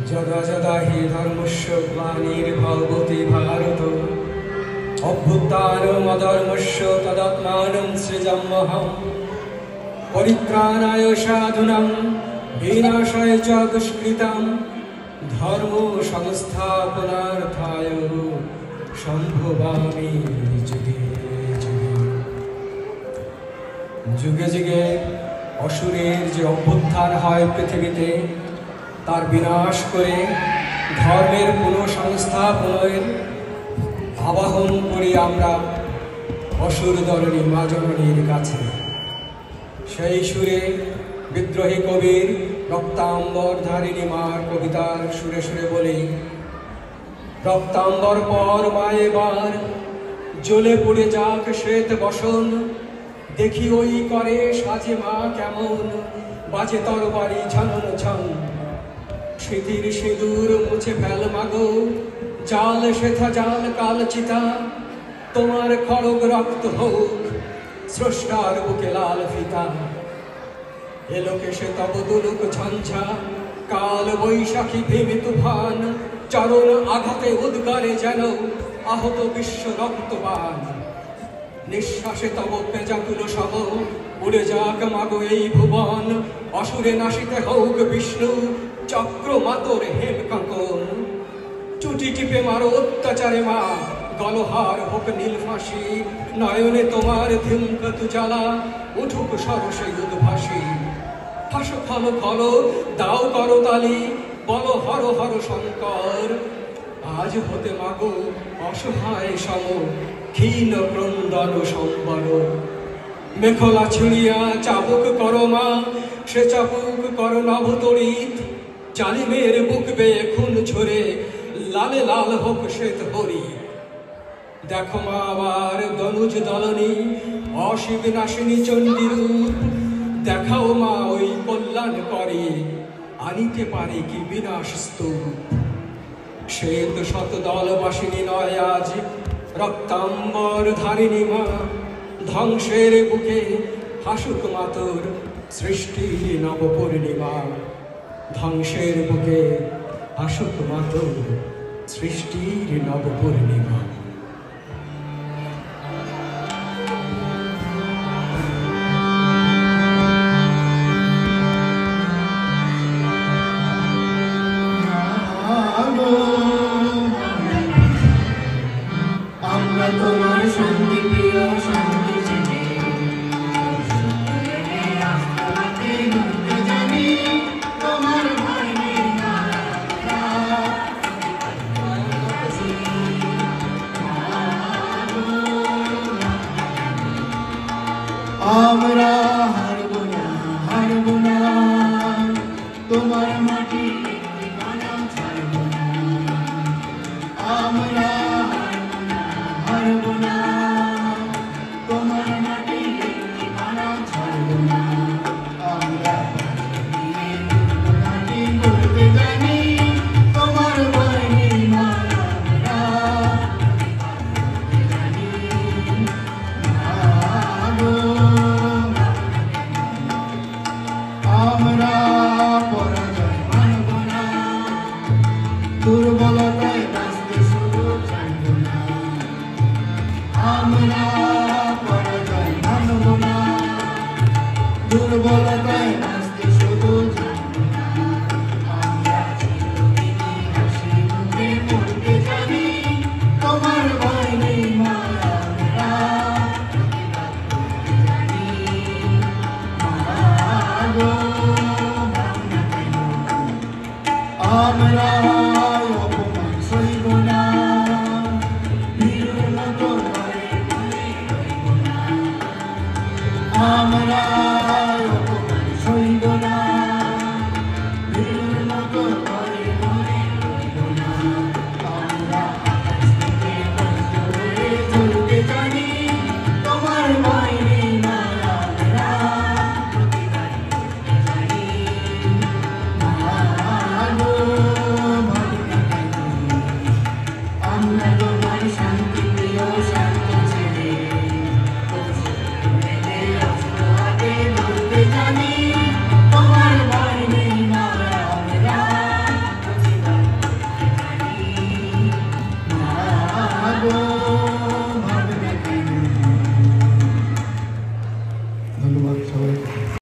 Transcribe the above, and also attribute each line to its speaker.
Speaker 1: যদা যদা হি ধর্মস্য গ্লানির্ভবতি ভারত অভ্যুত্থানম অধর্মস্য তদাত্মানং সৃজাম্যহম পরিত্রাণায় সাধুনাং বিনাশায় চ দুষ্কৃতাং ধর্ম সংস্থাপনার্থায় সম্ভবামি যুগে যুগে। যুগে যুগে অসুরের যে অভ্যুত্থান হয় পৃথিবীতে, তার বিনাশ করে ধর্মের পুনঃসংস্থাপনের আবাহন করি আমরা অসুর দলনী মা জননীর কাছে। সেই সুরে বিদ্রোহী কবির রক্তাম্বর ধারিণী মার কবিতার সুরে সুরে বলি, রক্তাম্বর পর মা এবার জ্বলে পড়ে যাক শ্বেত বসন, দেখি ওই করে সাজে মা কেমন, বাজে তরবারি ঝনন ঝন। স্মৃতির সিঁদুর মুছে ফেল মাগো, জাল শেথা জাল কাল চিতা, তোমার খড়গ রক্ত হোক স্রষ্টার বুকে লাল ফিতা। এলোকে সে তব দুলুক ঝঞ্ঝা, কাল বৈশাখী ভেমে তুফান, চরণ আঘাতে উদ্গারে যেন আহত বিশ্ব রক্তবান। নিঃশ্বাসে তব পেজাকুল সব উড়ে যাক মাগো এই ভুবন, অসুরে নাশিতে হোক বিষ্ণু চক্র মাতর হেম কাঁকন। চুটি টিপে মারো অত্যাচারে মা, গলহার হোক নীল ফাঁসি, নয়নে তোমার ধিমকতু জ্বালা উঠুক সরসে উদ্ভাসী। ফাঁসো ফল ফল দাও করো তালি, বল হর হর শঙ্কর। আজ হতে মাগো অসহায় সম ক্ষীণ ক্রন্দন সম্বর। মেখলা ছিঁড়িয়া চাবুক করো মা, সে চাবুক করো নভতরিত, জালিমের বুক বেয়ে খুন ঝরে লালে লাল হোক শ্বেত হরি। দেখো মা আবার দনুজ দলনী অশিব নাশিনী চণ্ডী রূপ, দেখাও মা ওই কল্যাণ করে আনিতে পারে কি বিনাশ স্তূপ। শ্বেত শত দলবাসিনী নয় আজ রক্তাম্বর ধারিণী মা, ধ্বংসের বুকে হাসুক মাতর সৃষ্টির নবপূর্ণিমা। ধ্বংসের বুকে হাসুক মাতর সৃষ্টির নবপূর্ণিমা।
Speaker 2: আমরা তোমার শান্তি প্রিয় শান্তি চিনি, জানি তোমার ভয় নেই। আমরা হারব না হারব না, তোমার মাটি ছাড়ব না। আমরা হারব না, তোমার মাটি ছাড়ব না। আমরা মাটি গড়তে জানি, তোমার ভয় নেই মা। আমরা পরাজয় মানব না, দুর্বলতায় বাঁচতে শুধু জানব না। আমরা পরাজয় মানব না, দুর্বলতায় বাঁচতে শুধু জানব না। আমরা চিরদিনই হাসি মুখে মরতে জানি, তোমার ভয় নেই মা। আমরা অপমান সইব না, বীরের মতো ঘরে ঘরে রইব না। আমরা আকাশ থেকে বজ্র হয়ে চলতে জানি, তোমার ভয় নেই মা আমরা প্রতিবাদ করতে জানি। মা গো ভাবনা কেন, আমরা তোমার শান্তি প্রিয় শান্তি ছেড়ে জানি, তোমার ভয় নেই মা আমরা প্রতিবাদ করতে জানি। মা গো ভাবনা কেন। ধন্যবাদ।